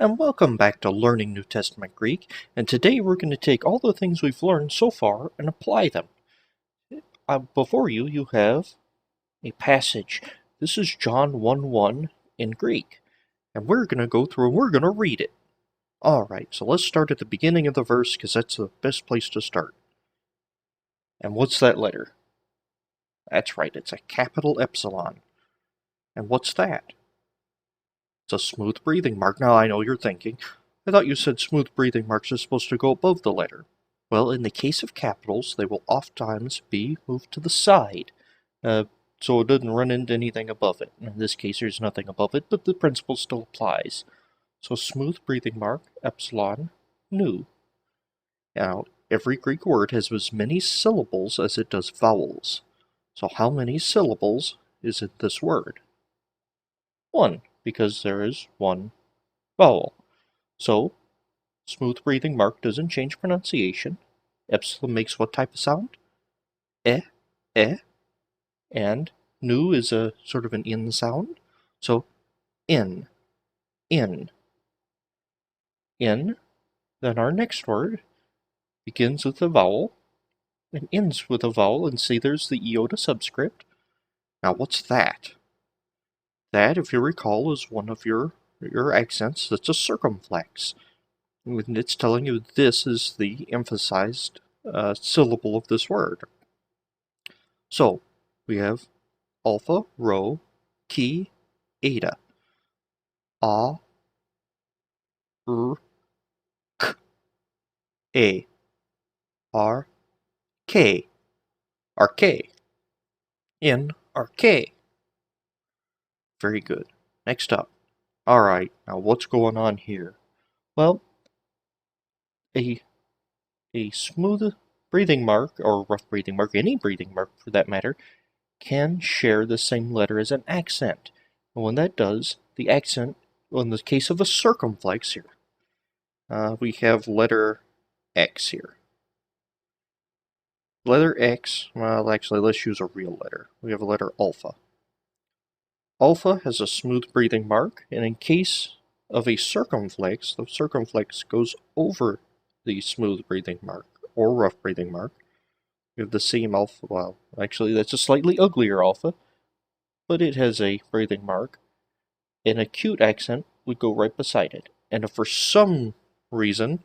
and welcome back to Learning New Testament Greek, and today we're going to take all the things we've learned so far and apply them. Before you, you have a passage. This is John 1:1 in Greek, and we're going to go through and we're going to read it. Alright, so let's start at the beginning of the verse because that's the best place to start. And what's that letter? That's right, it's a capital epsilon. And what's that? It's a smooth breathing mark. Now I know you're thinking, I thought you said smooth breathing marks are supposed to go above the letter. Well, in the case of capitals, they will oftentimes be moved to the side, so it doesn't run into anything above it. In this case, there's nothing above it, but the principle still applies. So smooth breathing mark, epsilon, nu. Now, every Greek word has as many syllables as it does vowels. So how many syllables is in this word? One, because there is one vowel. So, smooth breathing mark doesn't change pronunciation. Epsilon makes what type of sound? Eh, eh. And nu is a sort of an in sound. So, in, in, in. Then our next word begins with a vowel and ends with a vowel, and see there's the iota subscript. Now what's that? That, if you recall, is one of your accents. That's a circumflex. And it's telling you this is the emphasized syllable of this word. So, we have alpha, rho, chi, eta. A, r, k, a, r, k. Arche. In, arche. Very good. Next up. Alright, now what's going on here? Well, a smooth breathing mark, or rough breathing mark, any breathing mark for that matter, can share the same letter as an accent. And when that does, the accent, well, in the case of a circumflex here, we have letter X here. Letter X, well, actually, let's use a real letter. We have a letter alpha. Alpha has a smooth breathing mark, and in case of a circumflex, the circumflex goes over the smooth breathing mark, or rough breathing mark. We have the same alpha, well, actually that's a slightly uglier alpha, but it has a breathing mark. An acute accent would go right beside it. And if for some reason,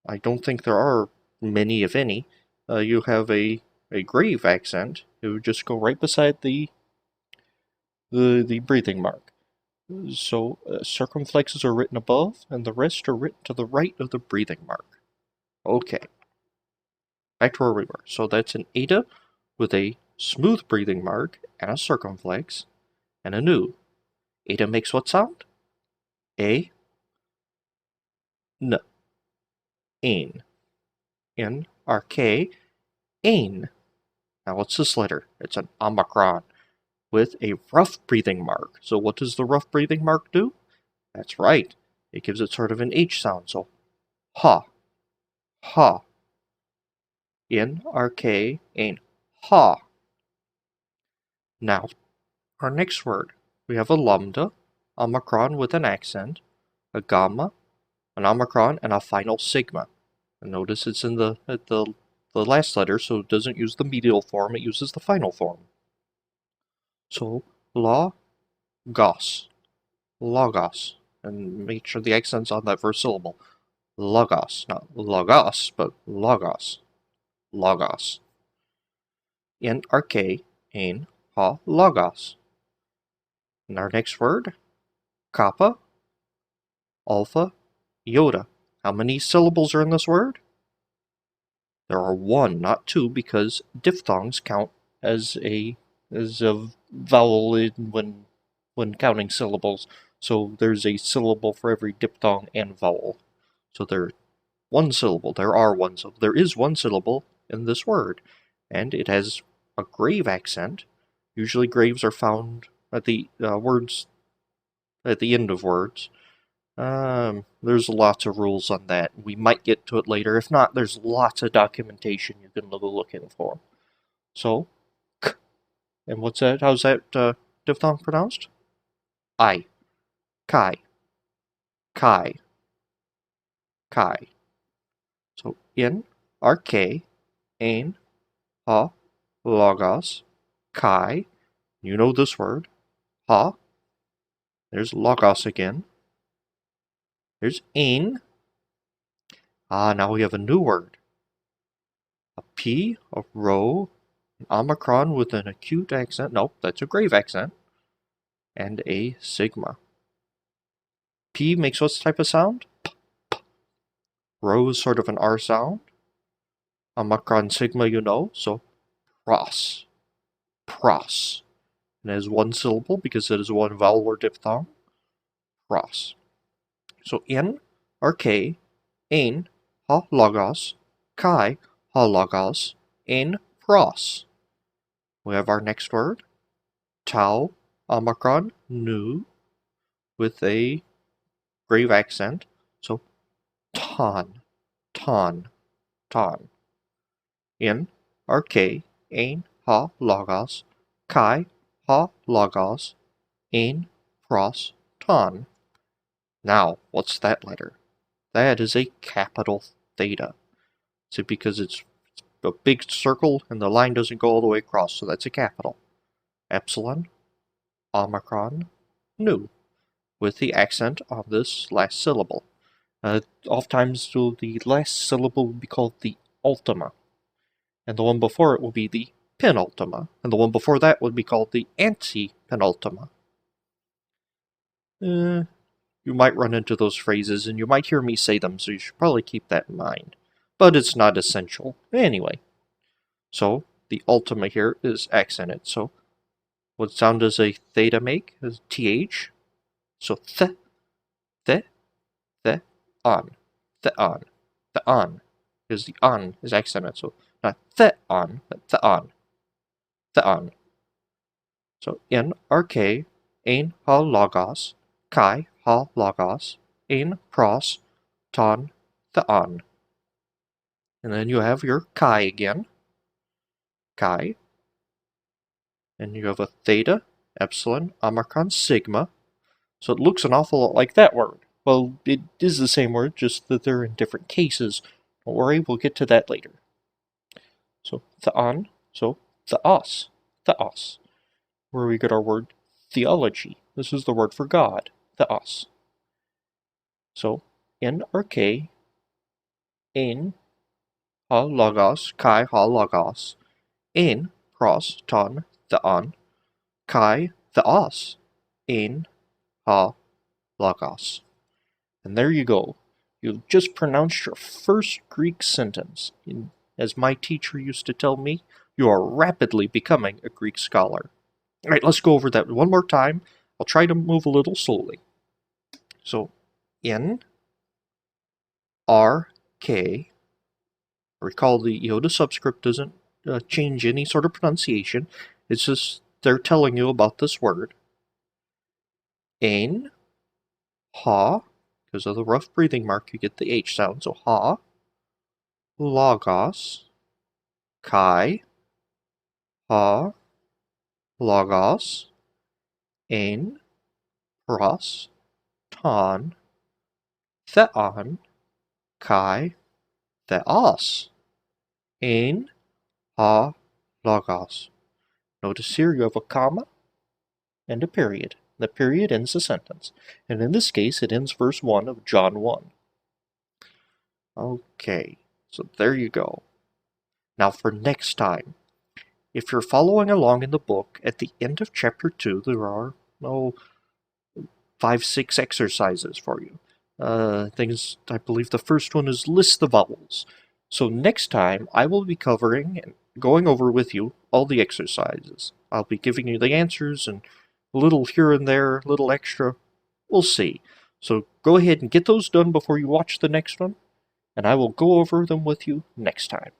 I don't think there are many, if any, you have a grave accent, it would just go right beside the breathing mark. So circumflexes are written above, and the rest are written to the right of the breathing mark. Okay. Back to where we were. So that's an eta with a smooth breathing mark and a circumflex and a nu. Eta makes what sound? A, n, ain. In, arche, ain. Now what's this letter? It's an omicron with a rough breathing mark. So what does the rough breathing mark do? That's right. It gives it sort of an H sound. So ha, ha. In, arche, ain, ha. Now, our next word. We have a lambda, omicron with an accent, a gamma, an omicron, and a final sigma. And notice it's in the last letter, so it doesn't use the medial form, it uses the final form. So, logos, logos, and make sure the accent's on that first syllable. Logos, not logos, but logos, logos. In arche, ain, ha, logos. And our next word, kappa, alpha, iota. How many syllables are in this word? There are one, not two, because diphthongs count as a vowel when counting syllables. So there's a syllable for every diphthong and vowel. So there is one syllable in this word, and it has a grave accent. Usually graves are found at the words at the end of words. There's lots of rules on that. We might get to it later. If not, there's lots of documentation you can go looking for. So, k. And what's that? How's that diphthong pronounced? I. Kai. Chi. Chi. So in, arche, ein, ha, logos, chi. You know this word. Ha. There's logos again. There's ein. Now we have a new word. A P, a rho, an omicron with an acute accent. Nope, that's a grave accent. And a sigma. P makes what type of sound? P, p. Rho is sort of an R sound. Omicron sigma, you know, so pros. Pros. And it is one syllable because it is one vowel or diphthong. Pros. So in, arche, ein, ha logos, chi, ha logos, ein, pros. We have our next word. Tau, omicron, nu, with a grave accent. So ton, ton, ton. In, arche, ein, ha logos, chi, ha logos, ein, pros, ton. Now, what's that letter? That is a capital theta. See, because it's a big circle and the line doesn't go all the way across, so that's a capital. Epsilon, omicron, nu, with the accent on this last syllable. Oftentimes, the last syllable will be called the ultima, and the one before it will be the penultima, and the one before that would be called the antepenultima. You might run into those phrases, and you might hear me say them, so you should probably keep that in mind. But it's not essential. Anyway, so the ultima here is accented. So what sound does a theta make? Is th. So th, on, the on, because the on is accented. So not the on, but the on. So in arche, ein ha logos, chi ha logos, ein pros, ton, the on. And then you have your chi again. Chi. And you have a theta, epsilon, omicron, sigma. So it looks an awful lot like that word. Well, it is the same word, just that they're in different cases. Don't worry, we'll get to that later. So theon, so theos, where we get our word theology. This is the word for God, theos. So in arche, ein ha logos, chi ha logos, ein pros ton theon, chi theos, ein ha logos. And there you go. You've just pronounced your first Greek sentence. As my teacher used to tell me, you are rapidly becoming a Greek scholar. All right, let's go over that one more time. I'll try to move a little slowly. So, in, r, k. Recall the iota subscript doesn't change any sort of pronunciation. It's just they're telling you about this word. Ein, ha, because of the rough breathing mark, you get the H sound, so ha, logos, chi, ha, logos, ein, pros, ton, theon, chi, theos, ein, ha, logos. Notice here you have a comma and a period. The period ends the sentence, and in this case it ends verse 1 of John 1. Okay, so there you go. Now for next time, if you're following along in the book, at the end of chapter 2 there are 5-6 exercises for you. Things, I believe the first one is list the vowels. So next time I will be covering and going over with you all the exercises. I'll be giving you the answers and a little here and there, a little extra. We'll see. So go ahead and get those done before you watch the next one, and I will go over them with you next time.